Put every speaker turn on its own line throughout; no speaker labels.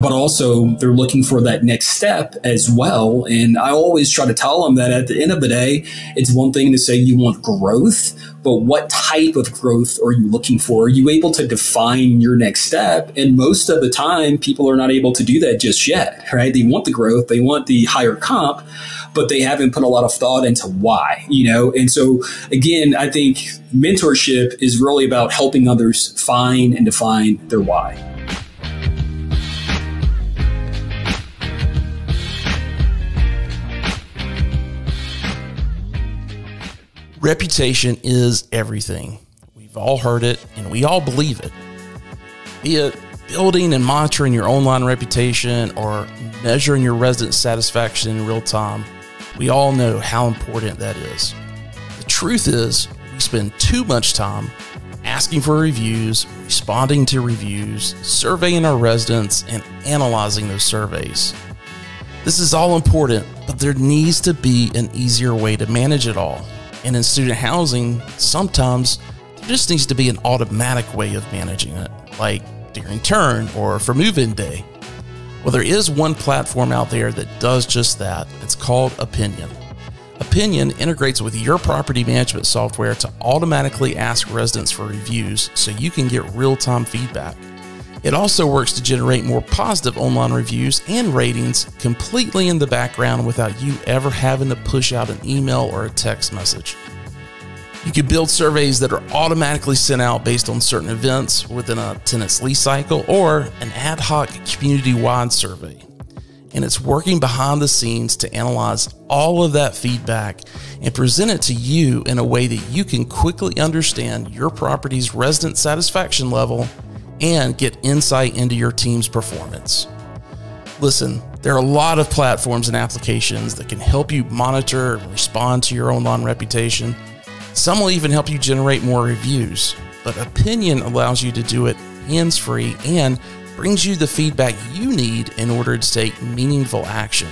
but also they're looking for that next step as well. And I always try to tell them that at the end of the day, it's one thing to say you want growth, but what type of growth are you looking for? Are you able to define your next step? And most of the time, people are not able to do that just yet, right? They want the growth, they want the higher comp, but they haven't put a lot of thought into why, And so again, I think mentorship is really about helping others find and define their why.
Reputation is everything. We've all heard it and we all believe it. Be it building and monitoring your online reputation or measuring your resident satisfaction in real time, we all know how important that is. The truth is, we spend too much time asking for reviews, responding to reviews, surveying our residents, and analyzing those surveys. This is all important, but there needs to be an easier way to manage it all. And in student housing, sometimes there just needs to be an automatic way of managing it, like during turn or for move-in day. Well, there is one platform out there that does just that. It's called Opinion. Opinion integrates with your property management software to automatically ask residents for reviews so you can get real-time feedback. It also works to generate more positive online reviews and ratings completely in the background without you ever having to push out an email or a text message. You can build surveys that are automatically sent out based on certain events within a tenant's lease cycle or an ad hoc community-wide survey. And it's working behind the scenes to analyze all of that feedback and present it to you in a way that you can quickly understand your property's resident satisfaction level and get insight into your team's performance. Listen, there are a lot of platforms and applications that can help you monitor and respond to your online reputation. Some will even help you generate more reviews, but Opinion allows you to do it hands-free and brings you the feedback you need in order to take meaningful action.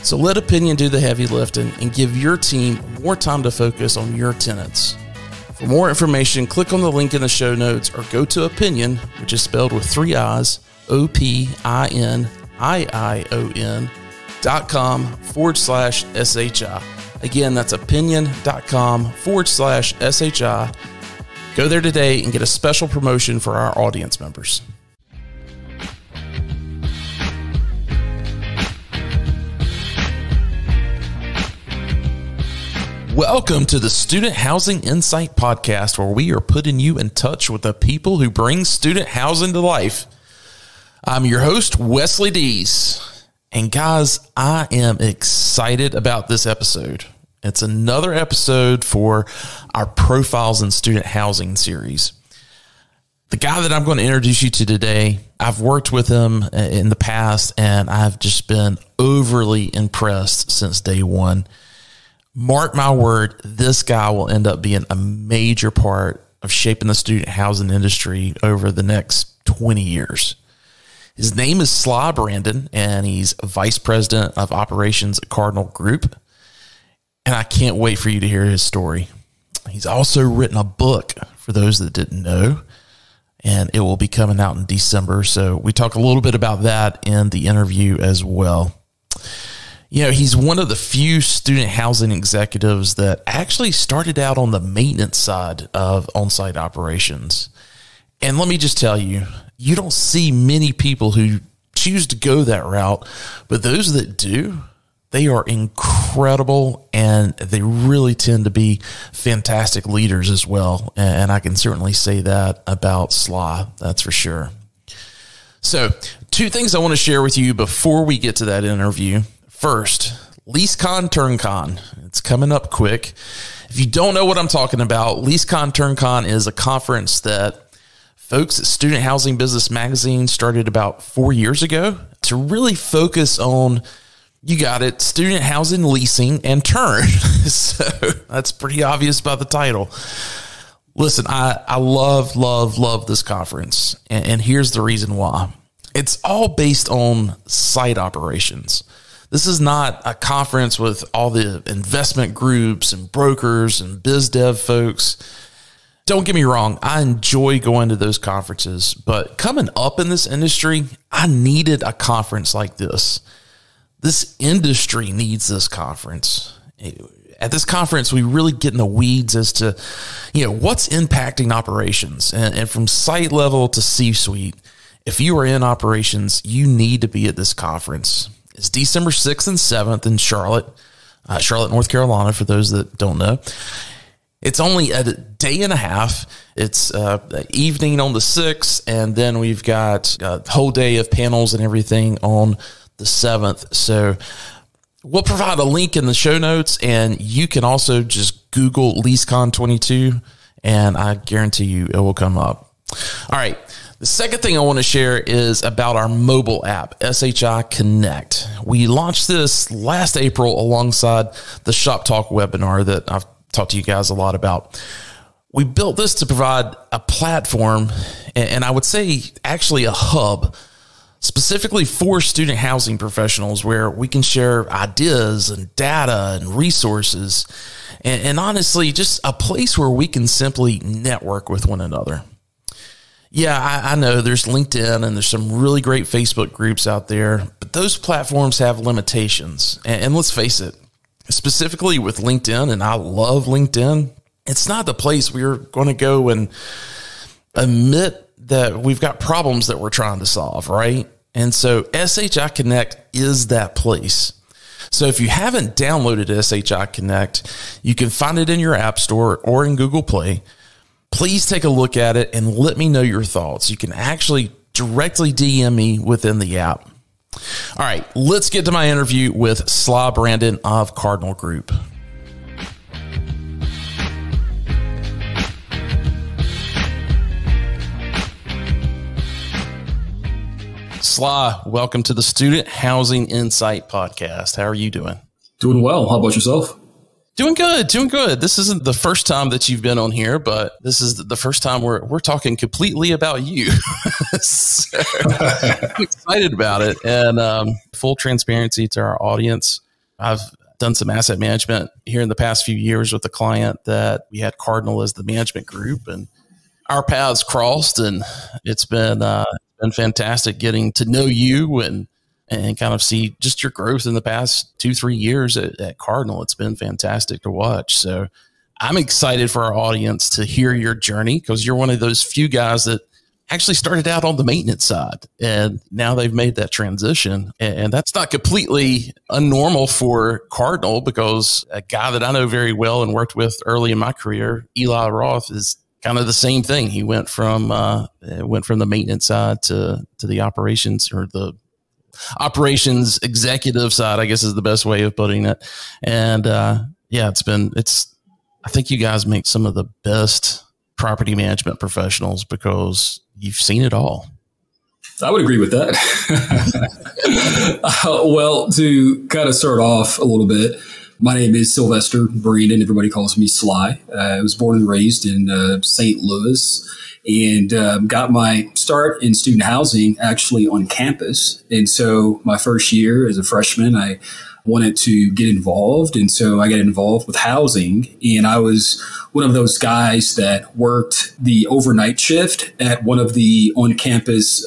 So let Opinion do the heavy lifting and give your team more time to focus on your tenants. For more information, click on the link in the show notes or go to Opinion, which is spelled with 3 I's, opinion.com/SHI. Again, that's opinion.com/SHI. Go there today and get a special promotion for our audience members. Welcome to the Student Housing Insight Podcast, where we are putting you in touch with the people who bring student housing to life. I'm your host, Wesley Dees. And guys, I am excited about this episode. It's another episode for our Profiles in Student Housing series. The guy that I'm going to introduce you to today, I've worked with him in the past, and I've just been overly impressed since day one. Mark my word, this guy will end up being a major part of shaping the student housing industry over the next 20 years. His name is Sly Brandon, and he's Vice President of Operations at Cardinal Group. And I can't wait for you to hear his story. He's also written a book, for those that didn't know, and it will be coming out in December. So we talk a little bit about that in the interview as well. You know, he's one of the few student housing executives that actually started out on the maintenance side of on-site operations. And let me just tell you, you don't see many people who choose to go that route, but those that do, they are incredible, and they really tend to be fantastic leaders as well. And I can certainly say that about Sly, that's for sure. So 2 things I want to share with you before we get to that interview. First, LeaseCon+TurnCon. It's coming up quick. If you don't know what I'm talking about, LeaseCon+TurnCon is a conference that folks at Student Housing Business Magazine started about 4 years ago to really focus on, you got it, student housing, leasing, and turn. So that's pretty obvious by the title. Listen, I love this conference, and here's the reason why. It's all based on site operations. This is not a conference with all the investment groups and brokers and biz dev folks. Don't get me wrong. I enjoy going to those conferences, but coming up in this industry, I needed a conference like this. This industry needs this conference. At this conference, we really get in the weeds as to, what's impacting operations, and from site level to C-suite. If you are in operations, you need to be at this conference. It's December 6th and 7th in Charlotte, North Carolina, for those that don't know. It's only a day and a half. It's evening on the 6th, and then we've got a whole day of panels and everything on the 7th. So we'll provide a link in the show notes, and you can also just Google LeaseCon+22, and I guarantee you it will come up. All right. The second thing I want to share is about our mobile app, SHI Connect. We launched this last April alongside the Shop Talk webinar that I've talked to you guys a lot about. We built this to provide a platform, and I would say actually a hub, specifically for student housing professionals, where we can share ideas and data and resources, and honestly, just a place where we can simply network with one another. Yeah, I know there's LinkedIn and there's some really great Facebook groups out there, but those platforms have limitations. And let's face it, specifically with LinkedIn, and I love LinkedIn, it's not the place we're going to go and admit that we've got problems that we're trying to solve, right? And so SHI Connect is that place. So if you haven't downloaded SHI Connect, you can find it in your App Store or in Google Play. Please take a look at it and let me know your thoughts. You can actually directly DM me within the app. All right, let's get to my interview with Sly Brandon of Cardinal Group. Sly, welcome to the Student Housing Insight Podcast. How are you doing?
Doing well. How about yourself?
Doing good, doing good. This isn't the first time that you've been on here, but this is the first time we're talking completely about you. So, I'm excited about it. And full transparency to our audience, I've done some asset management here in the past few years with a client that we had Cardinal as the management group, and our paths crossed, and it's been fantastic getting to know you and kind of see just your growth in the past 2-3 years at Cardinal. It's been fantastic to watch. So I'm excited for our audience to hear your journey, because you're one of those few guys that actually started out on the maintenance side, and now they've made that transition. And that's not completely unnormal for Cardinal, because a guy that I know very well and worked with early in my career, Eli Roth, is kind of the same thing. He went from the maintenance side to the operations, or the operations executive side, I guess is the best way of putting it. And yeah, I think you guys make some of the best property management professionals, because you've seen it all.
I would agree with that. Well, to kind of start off a little bit, my name is Sylvester Brandon. Everybody calls me Sly. I was born and raised in St. Louis, and got my start in student housing actually on campus. And so my first year as a freshman, I wanted to get involved. And so I got involved with housing, and I was one of those guys that worked the overnight shift at one of the on-campus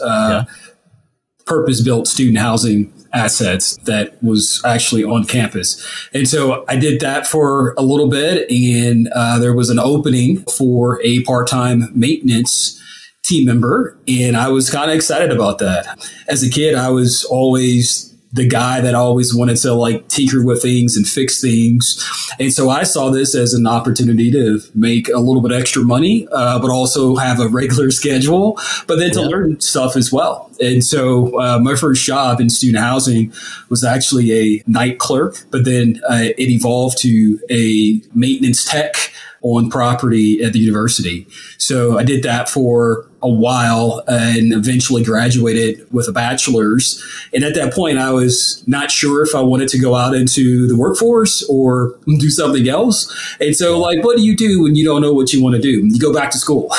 purpose-built student housing assets that was actually on campus. And so I did that for a little bit, and there was an opening for a part-time maintenance team member, and I was kind of excited about that. As a kid, I was always the guy that always wanted to like tinker with things and fix things. And so I saw this as an opportunity to make a little bit extra money, but also have a regular schedule, but then to learn stuff as well. And so my first job in student housing was actually a night clerk, but then it evolved to a maintenance tech on property at the university. So I did that for a while and eventually graduated with a bachelor's. And at that point, I was not sure if I wanted to go out into the workforce or do something else. And so like, what do you do when you don't know what you want to do? You go back to school.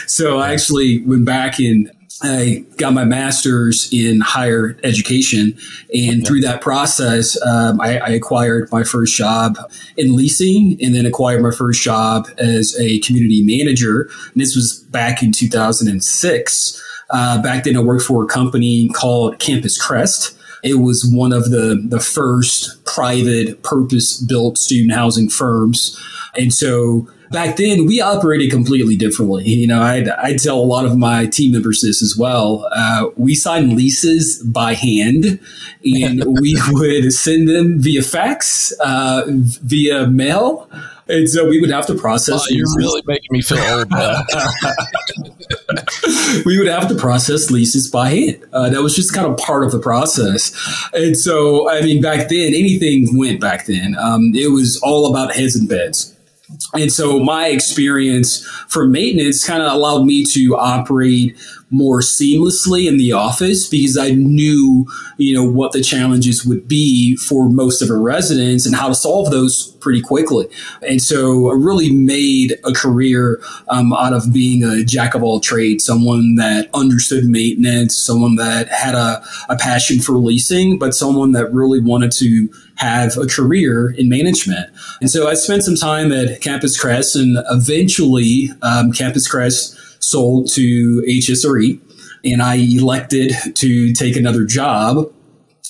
So I actually went back and I got my master's in higher education. And through that process, I acquired my first job in leasing and then acquired my first job as a community manager. And this was back in 2006. Back then I worked for a company called Campus Crest. It was one of the first private purpose-built student housing firms. And so back then, we operated completely differently. I tell a lot of my team members this as well. We signed leases by hand, and we would send them via fax, via mail. And so we would have to process.
Oh, you're really making me feel old now.
We would have to process leases by hand. That was just kind of part of the process. And so, I mean, back then, anything went back then. It was all about heads and beds. And so my experience for maintenance kind of allowed me to operate more seamlessly in the office because I knew, what the challenges would be for most of our residents and how to solve those pretty quickly. And so I really made a career out of being a jack of all trades, someone that understood maintenance, someone that had a passion for leasing, but someone that really wanted to have a career in management. And so I spent some time at Campus Crest, and eventually Campus Crest sold to HSRE, and I elected to take another job.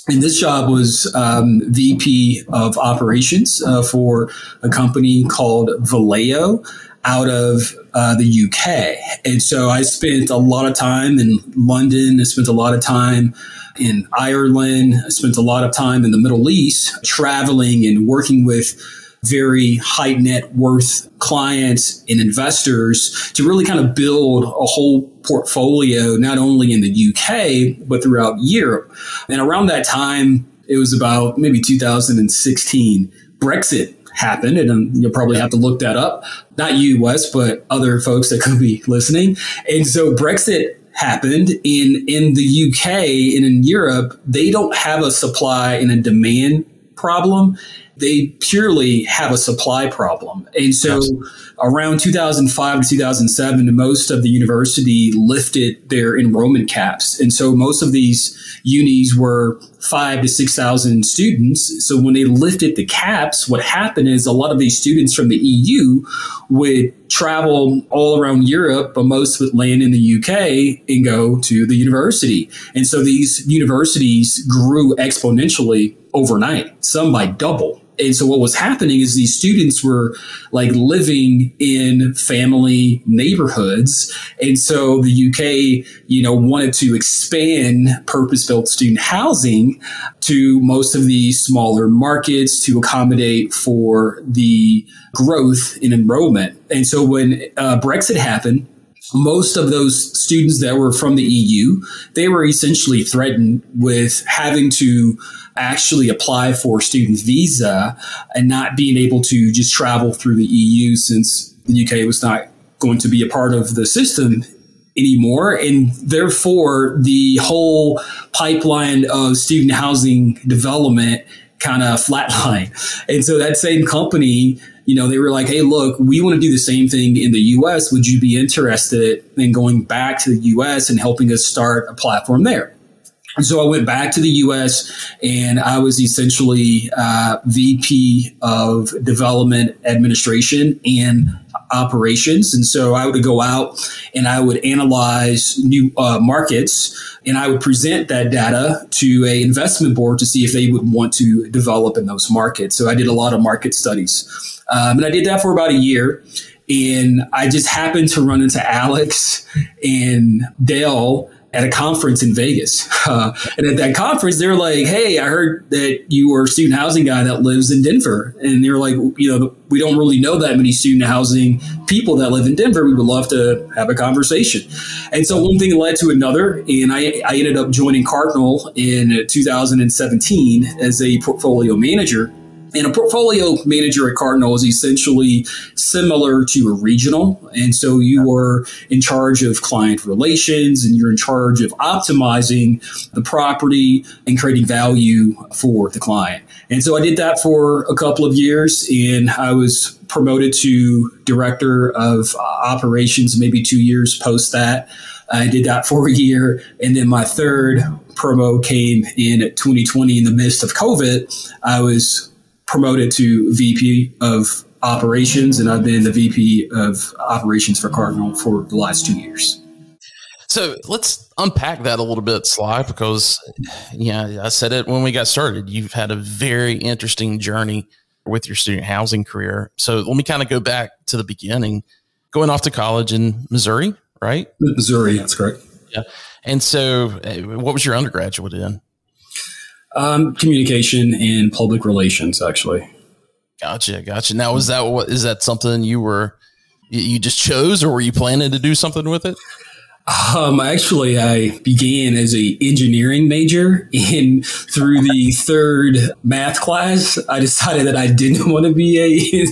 And this job was VP of operations for a company called Vallejo out of the UK. And so I spent a lot of time in London. I spent a lot of time in Ireland. I spent a lot of time in the Middle East, traveling and working with very high net worth clients and investors to really kind of build a whole portfolio, not only in the UK, but throughout Europe. And around that time, it was about maybe 2016, Brexit happened. And you'll probably have to look that up. Not you, Wes, but other folks that could be listening. And so Brexit happened in the UK and in Europe. They don't have a supply and a demand problem. They purely have a supply problem. And so around 2005 to 2007, most of the university lifted their enrollment caps. And so most of these unis were 5,000 to 6,000 students. So when they lifted the caps, what happened is a lot of these students from the EU would travel all around Europe, but most would land in the UK and go to the university. And so these universities grew exponentially overnight, some by double. And so what was happening is these students were like living in family neighborhoods. And so the UK, wanted to expand purpose-built student housing to most of the smaller markets to accommodate for the growth in enrollment. And so when Brexit happened, most of those students that were from the EU, they were essentially threatened with having to actually apply for a student visa and not being able to just travel through the EU since the UK was not going to be a part of the system anymore. And therefore, the whole pipeline of student housing development kind of flatlined. And so that same company, they were like, hey, look, we want to do the same thing in the US. Would you be interested in going back to the US and helping us start a platform there? And so I went back to the US and I was essentially VP of development administration and operations. And so I would go out and I would analyze new markets, and I would present that data to an investment board to see if they would want to develop in those markets. So I did a lot of market studies. And I did that for about a year. And I just happened to run into Alex and Dale at a conference in Vegas. And at that conference, they were like, hey, I heard that you were a student housing guy that lives in Denver. And they were like, we don't really know that many student housing people that live in Denver. We would love to have a conversation. And so one thing led to another. And I ended up joining Cardinal in 2017 as a portfolio manager. And a portfolio manager at Cardinal is essentially similar to a regional. And so you are in charge of client relations and you're in charge of optimizing the property and creating value for the client. And so I did that for a couple of years, and I was promoted to director of operations maybe 2 years post that. I did that for a year. And then my third promo came in 2020 in the midst of COVID. I was promoted to VP of operations, and I've been the VP of operations for Cardinal for the last 2 years.
So let's unpack that a little bit, Sly, because I said it when we got started. You've had a very interesting journey with your student housing career. So let me kind of go back to the beginning, going off to college in Missouri, right?
Missouri, that's correct.
Yeah. And so what was your undergraduate in?
Communication and public relations, actually.
Gotcha. Now, is that something you just chose, or were you planning to do something with it?
Actually, I began as a engineering major, and through the third math class, I decided that I didn't want to be a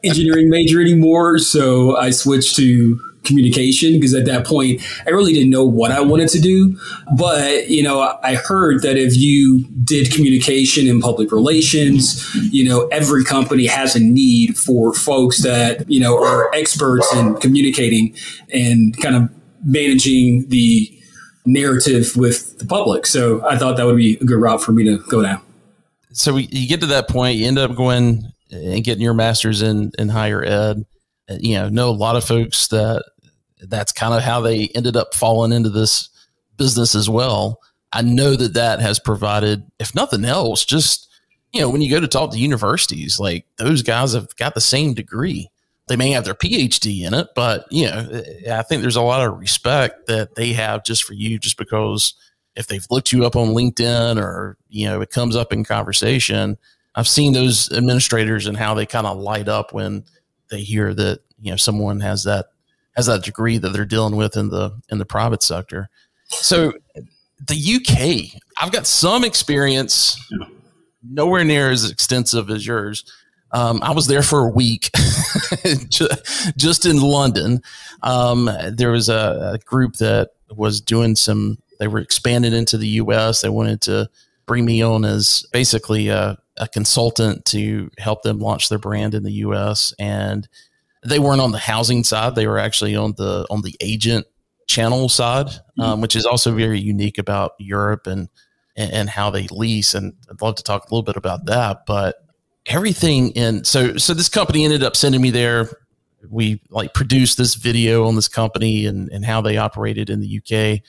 engineering major anymore. So I switched to communication, because at that point I really didn't know what I wanted to do. But, I heard that if you did communication and public relations, every company has a need for folks that, are experts in communicating and kind of managing the narrative with the public. So I thought that would be a good route for me to go down.
So you get to that point, you end up going and getting your master's in higher ed. Know a lot of folks that's kind of how they ended up falling into this business as well. I know that has provided, if nothing else, just, when you go to talk to universities, like those guys have got the same degree. They may have their PhD in it, but, I think there's a lot of respect that they have just for you, just because if they've looked you up on LinkedIn or, it comes up in conversation. I've seen those administrators and how they kind of light up when they hear that, someone has that degree that they're dealing with in the private sector. So the UK, I've got some experience, nowhere near as extensive as yours. I was there for a week, just in London. There was a group that was doing they were expanding into the US. They wanted to bring me on as basically a consultant to help them launch their brand in the US. And they weren't on the housing side. They were actually on the agent channel side, which is also very unique about Europe and how they lease. And I'd love to talk a little bit about that, but everything so this company ended up sending me there. We produced this video on this company and how they operated in the UK.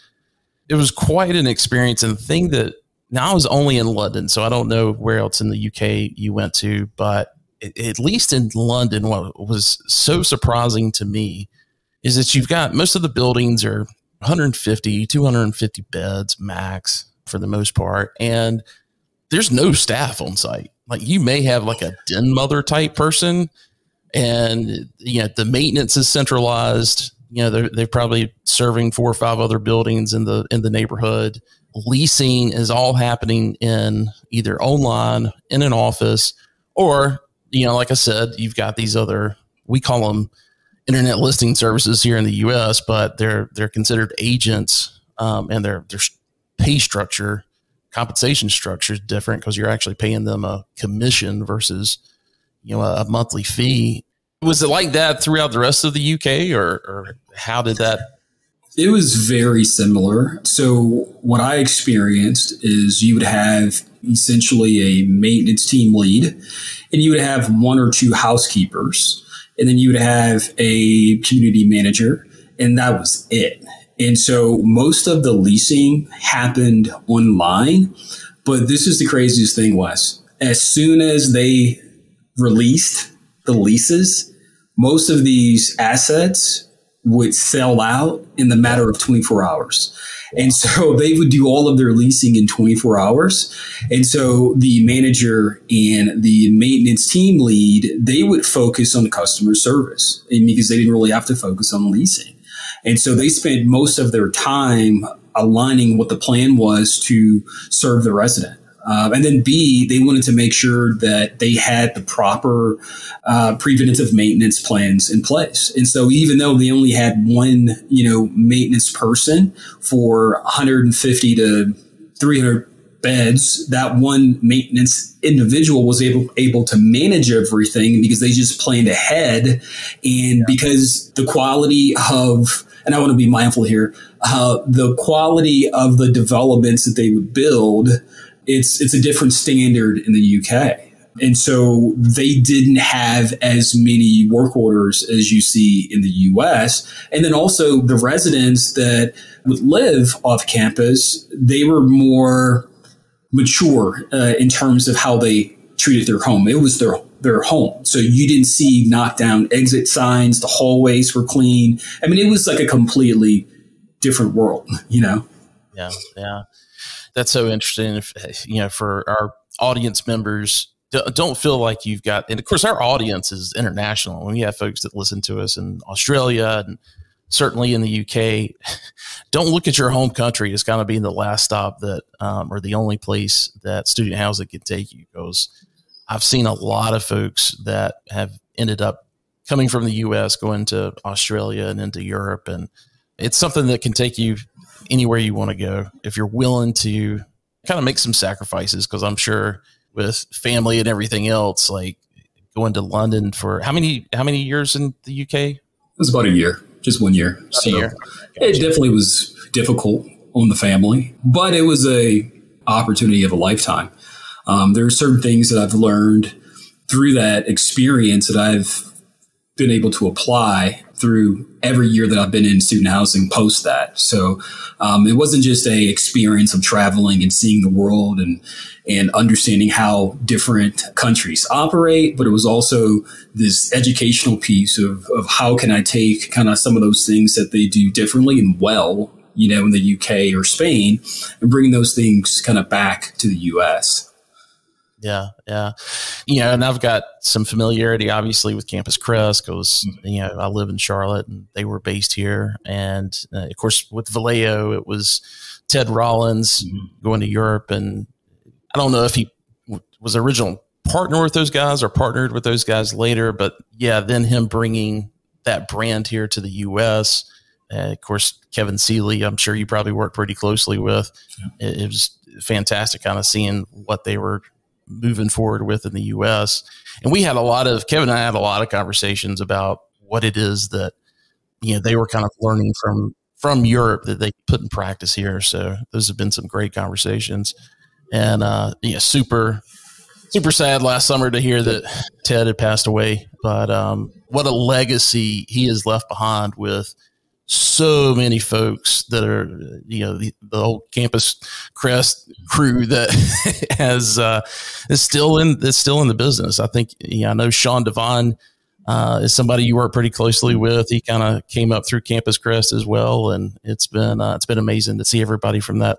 It was quite an experience. And the thing that now I was only in London, so I don't know where else in the UK you went to, but at least in London, what was so surprising to me is that you've got most of the buildings are 150, 250 beds max for the most part. And there's no staff on site. You may have a den mother type person, and, the maintenance is centralized. They're probably serving 4 or 5 other buildings in the neighborhood. Leasing is all happening in either online in an office, or, like I said, you've got these other, we call them internet listing services here in the US, but they're considered agents, and their pay structure, compensation structure is different because you're actually paying them a commission versus, a monthly fee. Was it like that throughout the rest of the UK, or how did that?
It was very similar. So what I experienced is you would have essentially a maintenance team lead, and you would have 1 or 2 housekeepers, and then you would have a community manager, and that was it. And so most of the leasing happened online, but this is the craziest thing, Wes. As soon as they released the leases, most of these assets would sell out in the matter of 24 hours. And so they would do all of their leasing in 24 hours. And so the manager and the maintenance team lead, they would focus on customer service, and because they didn't really have to focus on leasing. And so they spent most of their time aligning what the plan was to serve the resident. And then B, they wanted to make sure that they had the proper preventative maintenance plans in place. And so even though they only had one, maintenance person for 150 to 300 beds, that one maintenance individual was able to manage everything because they just planned ahead. And because the quality of, and I want to be mindful here, the quality of the developments that they would build, it's a different standard in the UK. And so they didn't have as many work orders as you see in the US. And then also the residents that would live off campus, they were more mature in terms of how they treated their home. It was their home. So you didn't see knockdown exit signs. The hallways were clean. I mean, it was like a completely different world, Yeah.
That's so interesting. For our audience members, don't feel like you've got, and of course our audience is international. We have folks that listen to us in Australia and certainly in the UK. Don't look at your home country as kind of being the last stop that, or the only place that student housing can take you, because I've seen a lot of folks that have ended up coming from the US, going to Australia and into Europe. And it's something that can take you anywhere you want to go if you're willing to kind of make some sacrifices. Because I'm sure with family and everything else, like going to London for how many years in the UK?
It was about a year, just 1 year.
A year. Gotcha.
It definitely was difficult on the family, but it was a opportunity of a lifetime. There are certain things that I've learned through that experience that I've been able to apply through every year that I've been in student housing post that. So it wasn't just a experience of traveling and seeing the world and understanding how different countries operate, but it was also this educational piece of how can I take kind of some of those things that they do differently and well, in the UK or Spain, and bring those things kind of back to the US.
Yeah. And I've got some familiarity, obviously, with Campus Crest because, I live in Charlotte and they were based here. And of course, with Vallejo, it was Ted Rollins going to Europe. And I don't know if he was an original partner with those guys or partnered with those guys later. But yeah, then him bringing that brand here to the U.S. Of course, Kevin Seeley, I'm sure you probably worked pretty closely with. Yeah. It was fantastic kind of seeing what they were moving forward with in the U.S. And Kevin and I had a lot of conversations about what it is that, they were kind of learning from Europe that they put in practice here. So those have been some great conversations. And, super sad last summer to hear that Ted had passed away. But what a legacy he has left behind with so many folks that are, the whole Campus Crest crew that is still in the business. I think, I know Sean Devine is somebody you work pretty closely with. He kind of came up through Campus Crest as well. And it's been amazing to see everybody from that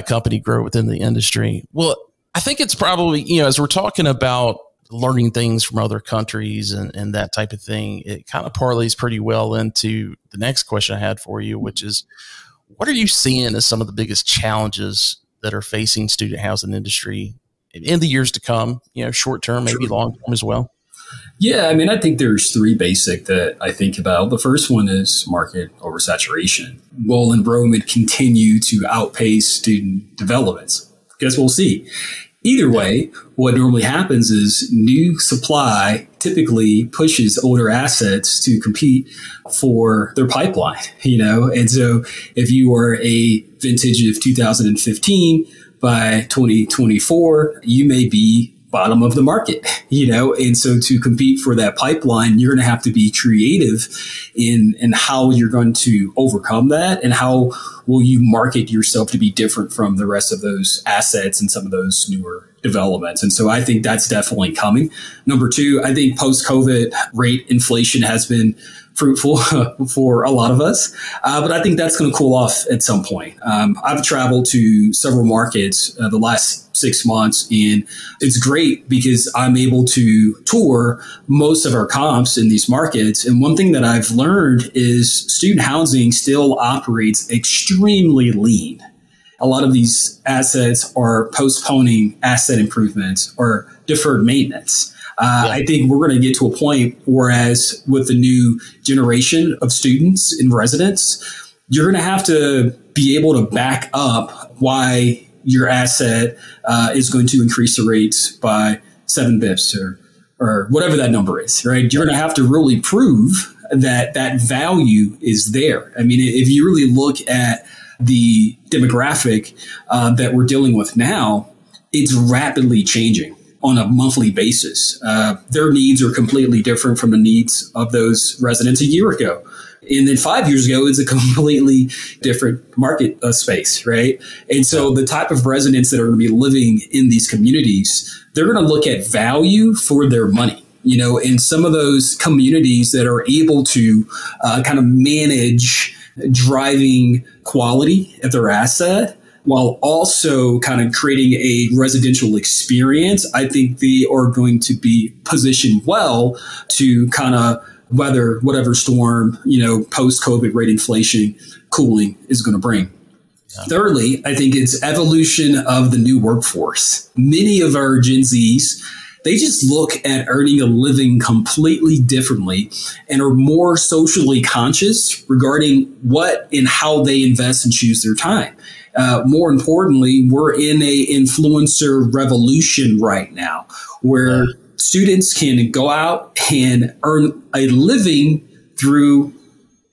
company grow within the industry. Well, I think it's probably, as we're talking about learning things from other countries and that type of thing, it kind of parlays pretty well into the next question I had for you, which is, what are you seeing as some of the biggest challenges that are facing student housing industry in the years to come, short term, maybe long term as well?
Yeah, I think there's three basic that I think about. The first one is market oversaturation. Will enrollment continue to outpace student developments? Guess we'll see. Either way, what normally happens is new supply typically pushes older assets to compete for their pipeline, And so if you are a vintage of 2015, by 2024, you may be bottom of the market, And so to compete for that pipeline, you're going to have to be creative in how you're going to overcome that and how will you market yourself to be different from the rest of those assets and some of those newer developments. And so I think that's definitely coming. Number two, I think post-COVID rate inflation has been fruitful for a lot of us. But I think that's going to cool off at some point. I've traveled to several markets the last 6 months, and it's great because I'm able to tour most of our comps in these markets. And one thing that I've learned is student housing still operates extremely lean. a lot of these assets are postponing asset improvements or deferred maintenance. I think we're going to get to a point, whereas with the new generation of students and residents, you're going to have to be able to back up why your asset is going to increase the rates by 7 bips or whatever that number is, right? You're going to have to really prove that that value is there. I mean, if you really look at the demographic that we're dealing with now, it's rapidly changing on a monthly basis. Their needs are completely different from the needs of those residents a year ago. And then 5 years ago, it's a completely different market space, right? And so the type of residents that are going to be living in these communities, they're going to look at value for their money. You know, in some of those communities that are able to kind of manage driving quality at their asset while also kind of creating a residential experience, I think they are going to be positioned well to kind of weather whatever storm, you know, post-COVID rate inflation cooling is going to bring. Yeah. Thirdly, I think it's evolution of the new workforce. Many of our Gen Zs, they just look at earning a living completely differently and are more socially conscious regarding what and how they invest and choose their time. More importantly, we're in a influencer revolution right now where students can go out and earn a living through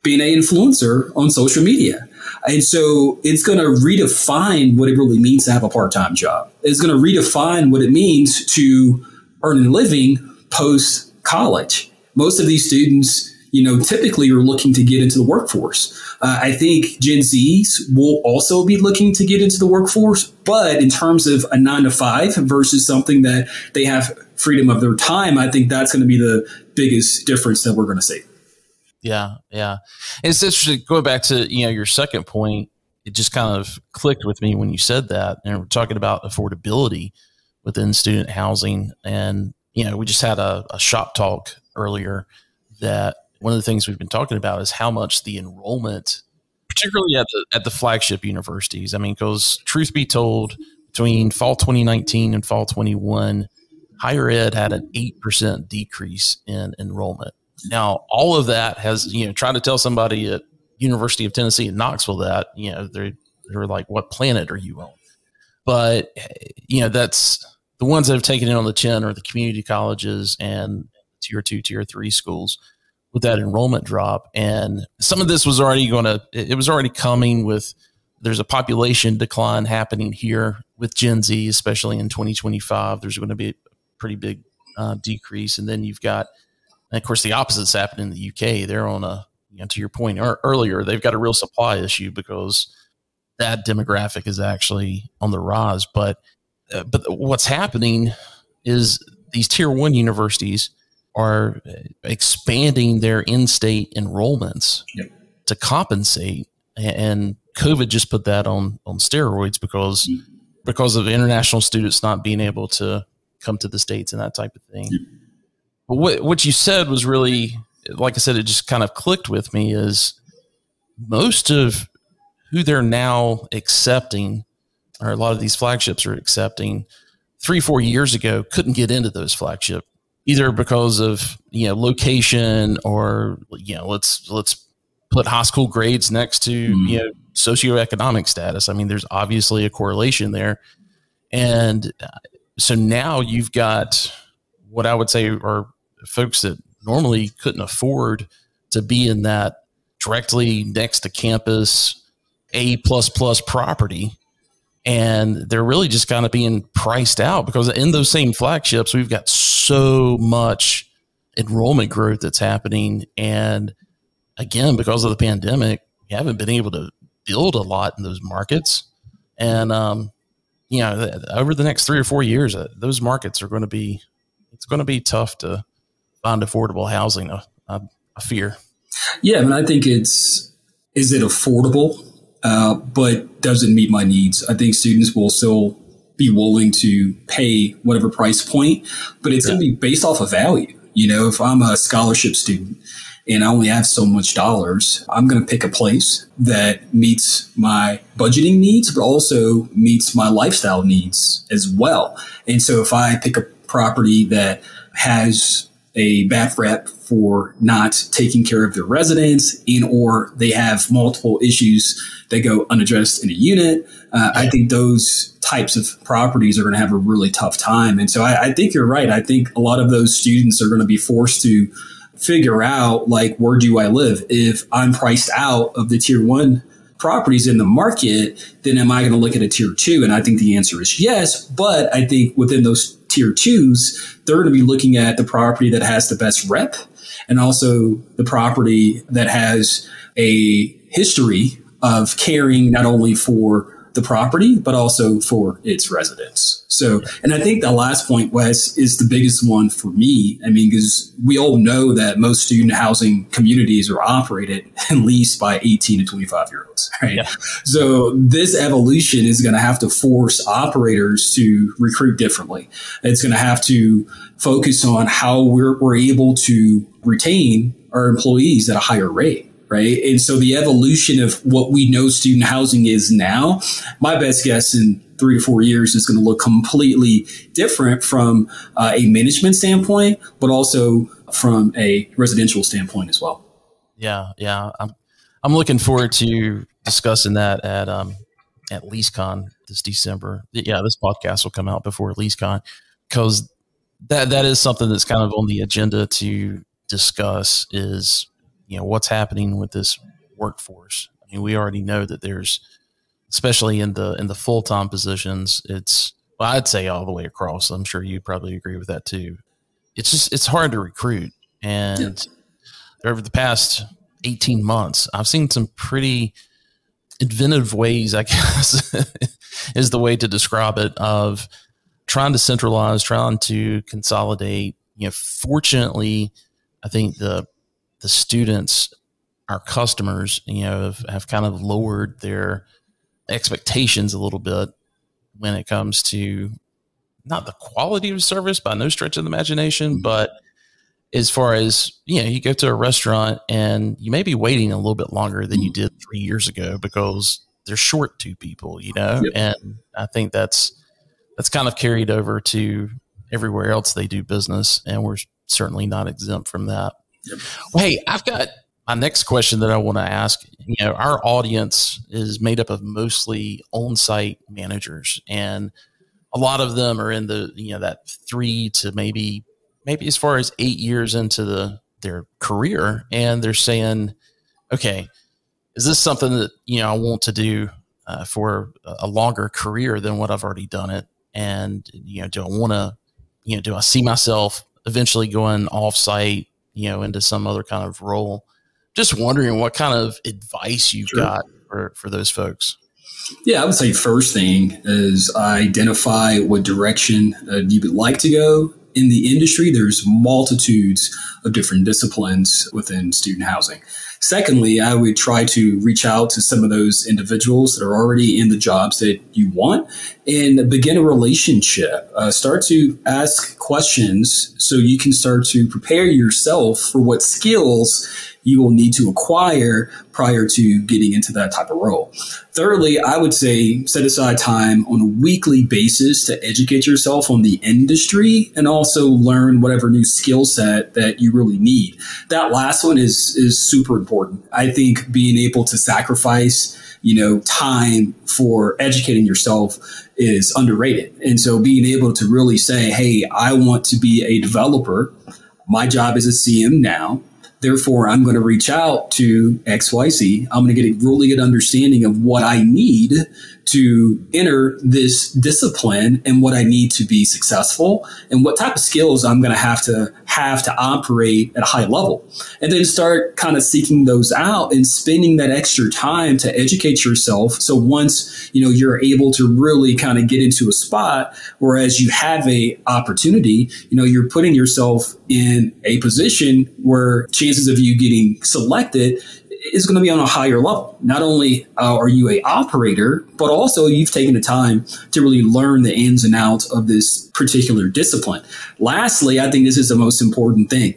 being an influencer on social media. And so it's going to redefine what it really means to have a part-time job. It's going to redefine what it means to earn a living post-college. Most of these students, you know, typically are looking to get into the workforce. I think Gen Zs will also be looking to get into the workforce, but in terms of a 9-to-5 versus something that they have freedom of their time, I think that's going to be the biggest difference that we're going to see.
Yeah, yeah. And it's interesting, going back to, you know, your second point, it just kind of clicked with me when you said that. And we're talking about affordability within student housing. And, you know, we just had a shop talk earlier that one of the things we've been talking about is how much the enrollment, particularly at the flagship universities. I mean, because truth be told, between fall 2019 and fall 21, higher ed had an 8% decrease in enrollment. Now, all of that has, you know, trying to tell somebody at University of Tennessee in Knoxville that, you know, they're like, what planet are you on? But, you know, that's the ones that have taken it on the chin are the community colleges and tier 2, tier 3 schools with that enrollment drop. And some of this was already it was already coming with, there's a population decline happening here with Gen Z, especially in 2025. There's going to be a pretty big decrease. And then you've got, and of course, the opposite's happening in the UK. They're on a, you know, to your point earlier, they've got a real supply issue because that demographic is actually on the rise. But what's happening is these tier 1 universities are expanding their in-state enrollments to compensate. And COVID just put that on steroids because of international students not being able to come to the States and that type of thing. But what you said was really, like I said, it just kind of clicked with me, is most of who they're now accepting, or a lot of these flagships are accepting, 3-4 years ago couldn't get into those flagship, either because of, you know, location, or, you know, let's put high school grades next to, you know, socioeconomic status. I mean, there's obviously a correlation there. And so now you've got what I would say are folks that normally couldn't afford to be in that directly next to campus A++ property. And they're really just kind of being priced out because in those same flagships, we've got so much enrollment growth that's happening. And again, because of the pandemic, we haven't been able to build a lot in those markets. And, you know, over the next 3 or 4 years, those markets are going to be, it's going to be tough to find affordable housing, I fear.
Yeah, I mean, I think is it affordable, but doesn't meet my needs? I think students will still be willing to pay whatever price point, but it's going to be based off of value. You know, if I'm a scholarship student and I only have so much dollars, I'm going to pick a place that meets my budgeting needs, but also meets my lifestyle needs as well. And so if I pick a property that has a bad rep for not taking care of their residents, and or they have multiple issues that go unaddressed in a unit, I think those types of properties are going to have a really tough time. And so I think you're right. I think a lot of those students are going to be forced to figure out, like, where do I live? If I'm priced out of the tier 1 properties in the market, then am I going to look at a tier 2? And I think the answer is yes. But I think within those tier 2s, they're going to be looking at the property that has the best rep, and also the property that has a history of caring not only for the property, but also for its residents. So, and I think the last point, Wes, is the biggest one for me. I mean, because we all know that most student housing communities are operated and leased by 18 to 25-year-olds, right? Yeah. So this evolution is going to have to force operators to recruit differently. It's going to have to focus on how we're able to retain our employees at a higher rate. Right. And so the evolution of what we know student housing is now, my best guess in 3 to 4 years is going to look completely different from a management standpoint, but also from a residential standpoint as well.
Yeah. Yeah. I'm looking forward to discussing that at LeaseCon this December. Yeah. This podcast will come out before LeaseCon, because that is something that's kind of on the agenda to discuss is, what's happening with this workforce. I mean, we already know that there's, especially in the full-time positions, well, I'd say all the way across. I'm sure you probably agree with that too. It's hard to recruit. And over the past 18 months, I've seen some pretty inventive ways, I guess, is the way to describe it, of trying to centralize, trying to consolidate. Fortunately, I think the students, our customers, have kind of lowered their expectations a little bit when it comes to not the quality of service by no stretch of the imagination, but as far as, you go to a restaurant and you may be waiting a little bit longer than you did 3 years ago because they're short 2 people, Yep. And I think that's kind of carried over to everywhere else they do business. And we're certainly not exempt from that. Yep. Well, hey, I've got my next question that I want to ask. Our audience is made up of mostly on-site managers, and a lot of them are in the, that 3 to maybe as far as 8 years into their career. And they're saying, okay, is this something that, I want to do for a longer career than what I've already done it? And, do I want to, do I see myself eventually going off-site, into some other kind of role? Just wondering what kind of advice you've got for those folks.
Yeah, I would say first thing is identify what direction you would like to go. In the industry, there's multitudes of different disciplines within student housing. Secondly, I would try to reach out to some of those individuals that are already in the jobs that you want and begin a relationship. Start to ask questions so you can start to prepare yourself for what skills you will need to acquire prior to getting into that type of role. Thirdly, I would say set aside time on a weekly basis to educate yourself on the industry and also learn whatever new skill set that you really need. That last one is super important. I think being able to sacrifice, time for educating yourself is underrated. And so being able to really say, hey, I want to be a developer. My job is a CM now. Therefore, I'm going to reach out to XYZ. I'm going to get a really good understanding of what I need to enter this discipline and what I need to be successful and what type of skills I'm going to have to operate at a high level. And then start kind of seeking those out and spending that extra time to educate yourself. So once, you're able to really kind of get into a spot, whereas you have a opportunity, you're putting yourself in a position where chances of you getting selected is going to be on a higher level. Not only are you an operator, but also you've taken the time to really learn the ins and outs of this particular discipline. Lastly, I think this is the most important thing.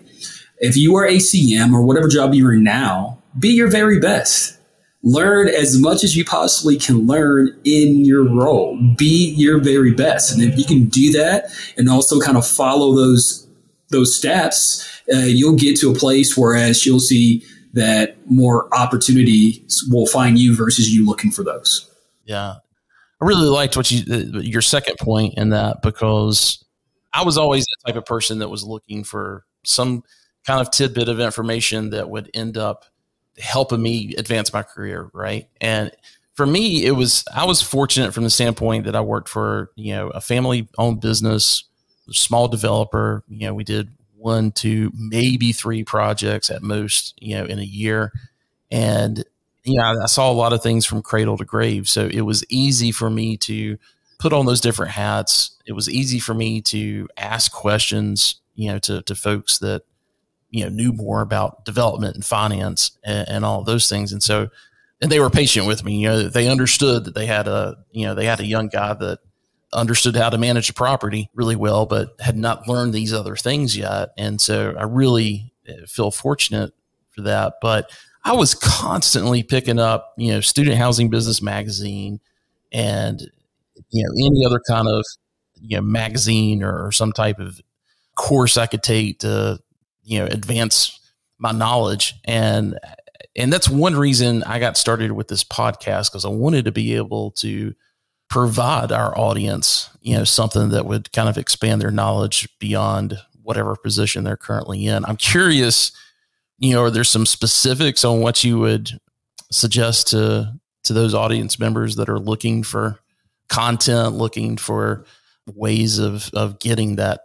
If you are a CM or whatever job you're in now, be your very best. Learn as much as you possibly can learn in your role. Be your very best. And if you can do that and also kind of follow those steps, you'll get to a place whereas you'll see that more opportunities will find you versus you looking for those.
Yeah. I really liked your second point in that, because I was always the type of person that was looking for some kind of tidbit of information that would end up helping me advance my career. Right. And for me, I was fortunate from the standpoint that I worked for, a family owned business, a small developer. We did 1, 2, maybe 3 projects at most, in a year. And, I saw a lot of things from cradle to grave. So it was easy for me to put on those different hats. It was easy for me to ask questions, to folks that, knew more about development and finance and all of those things. And they were patient with me. They understood that they had a young guy that understood how to manage a property really well, but had not learned these other things yet. And so I really feel fortunate for that. But I was constantly picking up, Student Housing Business Magazine and, any other kind of, magazine or some type of course I could take to, advance my knowledge. And that's one reason I got started with this podcast, because I wanted to be able to provide our audience, something that would kind of expand their knowledge beyond whatever position they're currently in. I'm curious, are there some specifics on what you would suggest to those audience members that are looking for content, looking for ways of getting that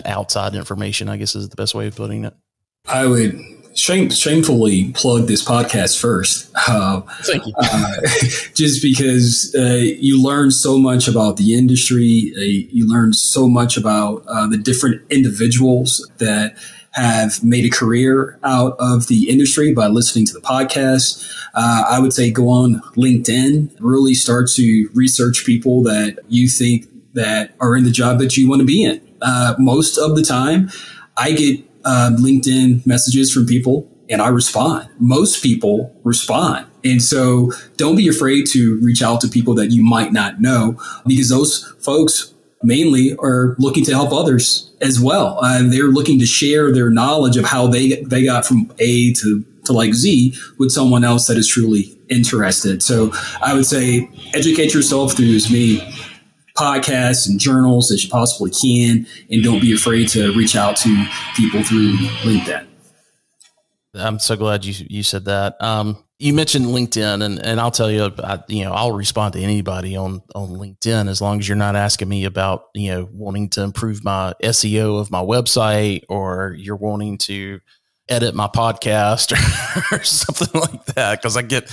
outside information, I guess is the best way of putting it?
I would shamefully plug this podcast first.
Thank you.
Just because you learn so much about the industry, you learn so much about the different individuals that have made a career out of the industry by listening to the podcast. I would say go on LinkedIn, really start to research people that you think that are in the job that you want to be in. Most of the time, I get LinkedIn messages from people and I respond. Most people respond. And so don't be afraid to reach out to people that you might not know, because those folks mainly are looking to help others as well. They're looking to share their knowledge of how they got from A to like Z with someone else that is truly interested. So I would say educate yourself through as many podcasts and journals as you possibly can, and don't be afraid to reach out to people through LinkedIn.
I'm so glad you said that. You mentioned LinkedIn, and I'll tell you, I'll respond to anybody on LinkedIn as long as you're not asking me about, wanting to improve my SEO of my website, or you're wanting to edit my podcast or something like that. Cause I get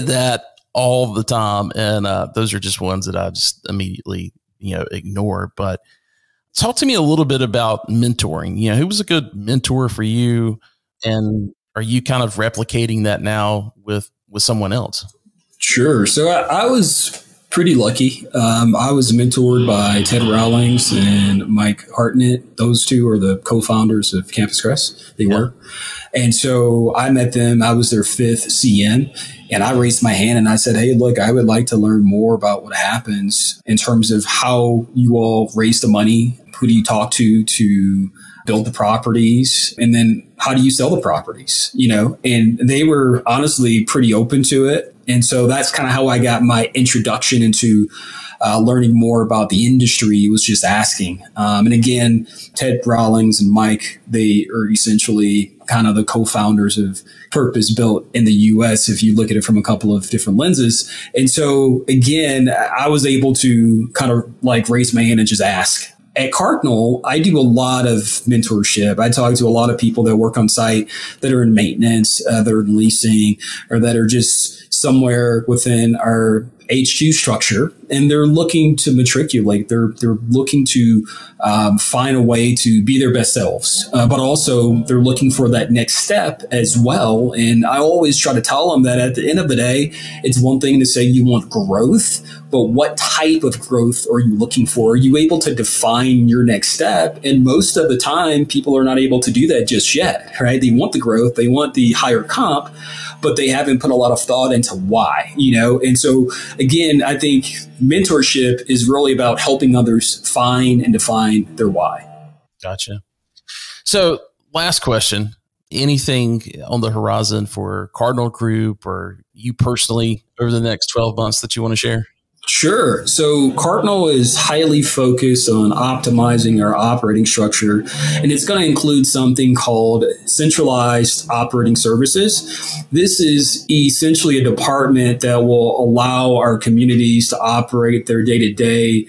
that all the time. And those are just ones that I just immediately, ignore. But talk to me a little bit about mentoring. Who was a good mentor for you? And are you kind of replicating that now with someone else?
Sure. So I was pretty lucky. I was mentored by Ted Rawlings and Mike Hartnett. Those two are the co-founders of Campus Crest. They were. And so I met them. I was their 5th CM. And I raised my hand and I said, hey, look, I would like to learn more about what happens in terms of how you all raise the money. Who do you talk to build the properties? And then how do you sell the properties? And they were honestly pretty open to it. And so that's kind of how I got my introduction into learning more about the industry, was just asking. And again, Ted Rawlings and Mike, they are essentially kind of the co-founders of Purpose Built in the US, if you look at it from a couple of different lenses. And so again, I was able to kind of like raise my hand and just ask. At Cardinal, I do a lot of mentorship. I talk to a lot of people that work on site, that are in maintenance, that are in leasing, or that are just somewhere within our HQ structure, and they're looking to matriculate. They're looking to find a way to be their best selves, but also they're looking for that next step as well. And I always try to tell them that at the end of the day, it's one thing to say you want growth, but what type of growth are you looking for? Are you able to define your next step? And most of the time, people are not able to do that just yet, right? They want the growth, they want the higher comp, but they haven't put a lot of thought into why, And so again, I think mentorship is really about helping others find and define their why.
Gotcha. So last question, anything on the horizon for Cardinal Group or you personally over the next 12 months that you want to share?
Sure. So Cardinal is highly focused on optimizing our operating structure, and it's going to include something called centralized operating services. This is essentially a department that will allow our communities to operate their day-to-day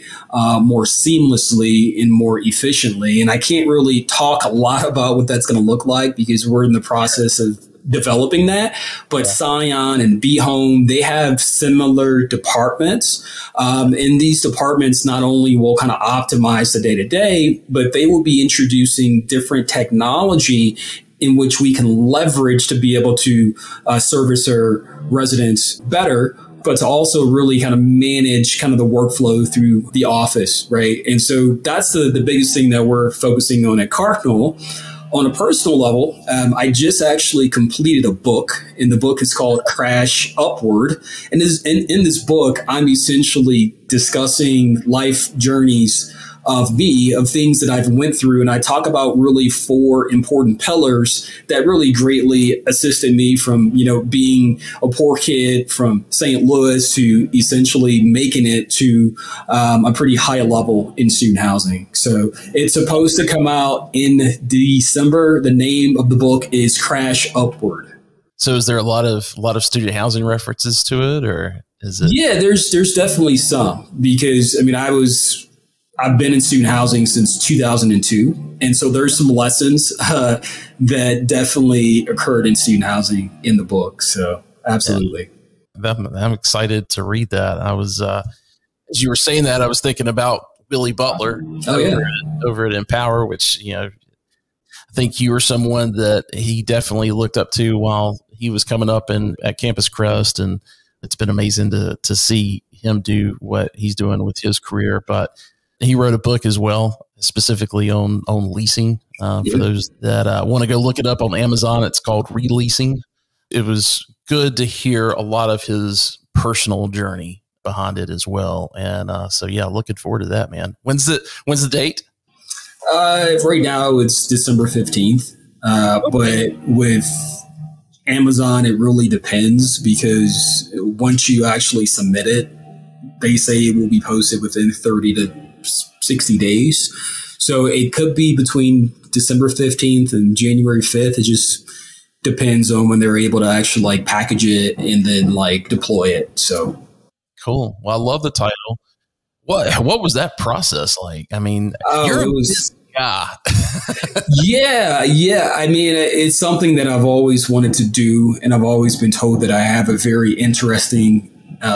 more seamlessly and more efficiently. And I can't really talk a lot about what that's going to look like because we're in the process of developing that, but Scion and Be Home, they have similar departments. And these departments not only will kind of optimize the day to day, but they will be introducing different technology in which we can leverage to be able to service our residents better, but to also really kind of manage kind of the workflow through the office, right? And so that's the biggest thing that we're focusing on at Cardinal. On a personal level, I just actually completed a book, and the book is called Crash Upward. And in this book, I'm essentially discussing life journeys of me, of things that I've went through. And I talk about really 4 important pillars that really greatly assisted me from, being a poor kid from St. Louis to essentially making it to a pretty high level in student housing. So it's supposed to come out in December. The name of the book is Crash Upward.
So is there a lot of student housing references to it, or is it? Yeah,
there's definitely some, because I've been in student housing since 2002. And so there's some lessons that definitely occurred in student housing in the book. So absolutely.
Yeah. I'm excited to read that. I was, as you were saying that, I was thinking about Billy Butler over at Empower, which, I think you were someone that he definitely looked up to while he was coming up at Campus Crest. And it's been amazing to see him do what he's doing with his career. But he wrote a book as well, specifically on leasing. For those that want to go look it up on Amazon, it's called Releasing. It was good to hear a lot of his personal journey behind it as well. And so, looking forward to that, man. When's the date?
Right now, it's December 15th. But with Amazon, it really depends, because once you actually submit it, they say it will be posted within 30 to 60 days. So it could be between December 15th and January 5th. It just depends on when they're able to actually package it and then deploy it. So
cool. Well, I love the title. What was that process like? I mean, you're a busy guy.
Yeah. I mean, it's something that I've always wanted to do. And I've always been told that I have a very interesting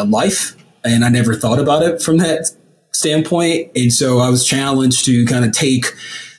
life. And I never thought about it from that standpoint. And so I was challenged to kind of take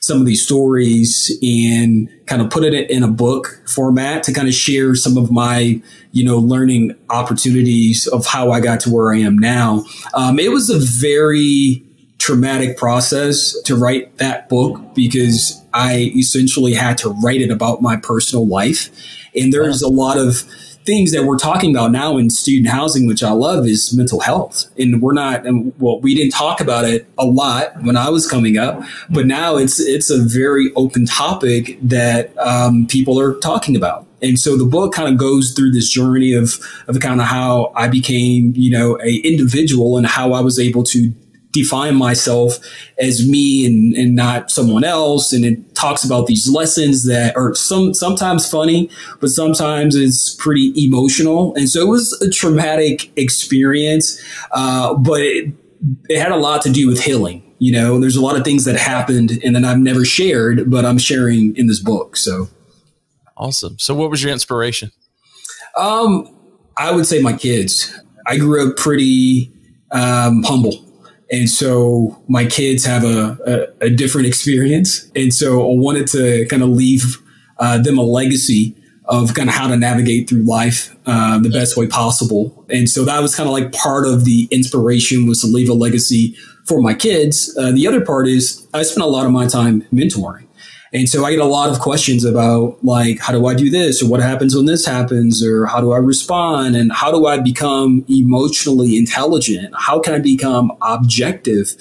some of these stories and kind of put it in a book format to kind of share some of my, learning opportunities of how I got to where I am now. It was a very traumatic process to write that book, because I essentially had to write it about my personal life. And there's a lot of things that we're talking about now in student housing, which I love, is mental health. And we didn't talk about it a lot when I was coming up, but now it's a very open topic that people are talking about. And so the book kind of goes through this journey of kind of how I became, a individual, and how I was able to define myself as me and not someone else. And it talks about these lessons that are sometimes funny, but sometimes it's pretty emotional. And so it was a traumatic experience, but it had a lot to do with healing. There's a lot of things that happened and that I've never shared, but I'm sharing in this book. So
awesome. So what was your inspiration?
I would say my kids. I grew up pretty humble. And so my kids have a different experience. And so I wanted to kind of leave them a legacy of kind of how to navigate through life the best way possible. And so that was kind of like part of the inspiration, was to leave a legacy for my kids. The other part is I spent a lot of my time mentoring. And so I get a lot of questions about, like, how do I do this? Or what happens when this happens? Or how do I respond? And how do I become emotionally intelligent? How can I become objective?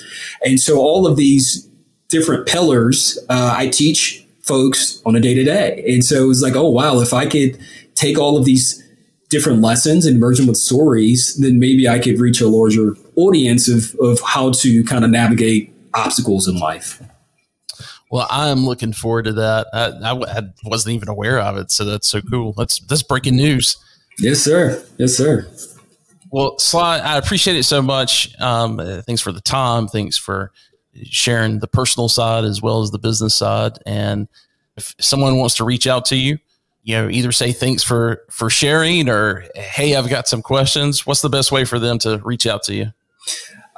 And so all of these different pillars, I teach folks on a day-to-day. And so it was like, oh, wow, if I could take all of these different lessons and merge them with stories, then maybe I could reach a larger audience of how to kind of navigate obstacles in life.
Well, I'm looking forward to that. I wasn't even aware of it, so that's so cool. That's breaking news.
Yes, sir. Yes, sir.
Well, Sly, I appreciate it so much. Thanks for the time. Thanks for sharing the personal side as well as the business side. And if someone wants to reach out to you, either say thanks for sharing, or, hey, I've got some questions. What's the best way for them to reach out to you?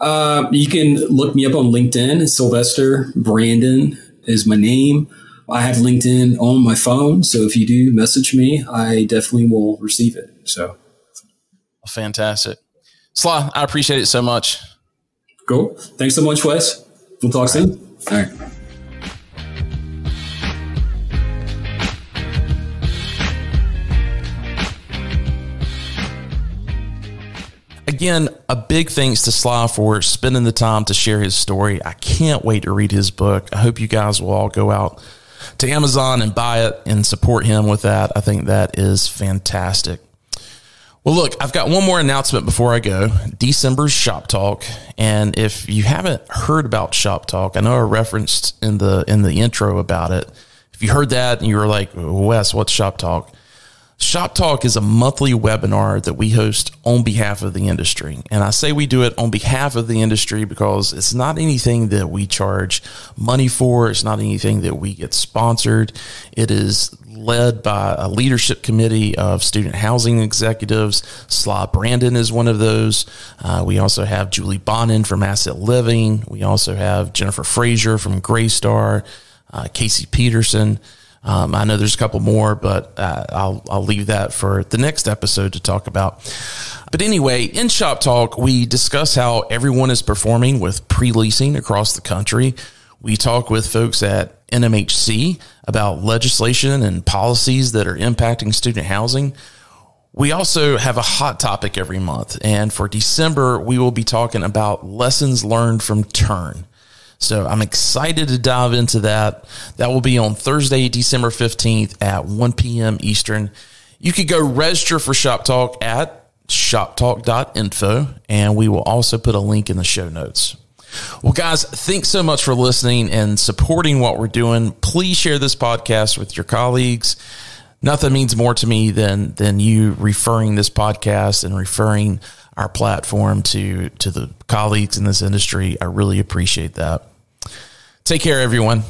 You can look me up on LinkedIn. Sylvester Brandon is my name. I have LinkedIn on my phone, so if you do message me, I definitely will receive it. So,
fantastic, Sly. I appreciate it so much.
Cool. Thanks so much, Wes. We'll talk soon. All right.
Again, a big thanks to Sly for spending the time to share his story. I can't wait to read his book. I hope you guys will all go out to Amazon and buy it and support him with that. I think that is fantastic. Well, look, I've got one more announcement before I go. December's Shop Talk. And if you haven't heard about Shop Talk, I know I referenced in the intro about it. If you heard that and you were like, Wes, what's Shop Talk? Shop Talk is a monthly webinar that we host on behalf of the industry. And I say we do it on behalf of the industry because it's not anything that we charge money for. It's not anything that we get sponsored. It is led by a leadership committee of student housing executives. Sly Brandon is one of those. We also have Julie Bonin from Asset Living. We also have Jennifer Frazier from Graystar, Casey Peterson. I know there's a couple more, but I'll leave that for the next episode to talk about. But anyway, in Shop Talk, we discuss how everyone is performing with pre-leasing across the country. We talk with folks at NMHC about legislation and policies that are impacting student housing. We also have a hot topic every month. And for December, we will be talking about lessons learned from Turn. So I'm excited to dive into that. That will be on Thursday, December 15th at 1 p.m. Eastern. You could go register for Shop Talk at shoptalk.info, and we will also put a link in the show notes. Well, guys, thanks so much for listening and supporting what we're doing. Please share this podcast with your colleagues. Nothing means more to me than you referring this podcast and referring our platform to the colleagues in this industry. I really appreciate that. Take care, everyone.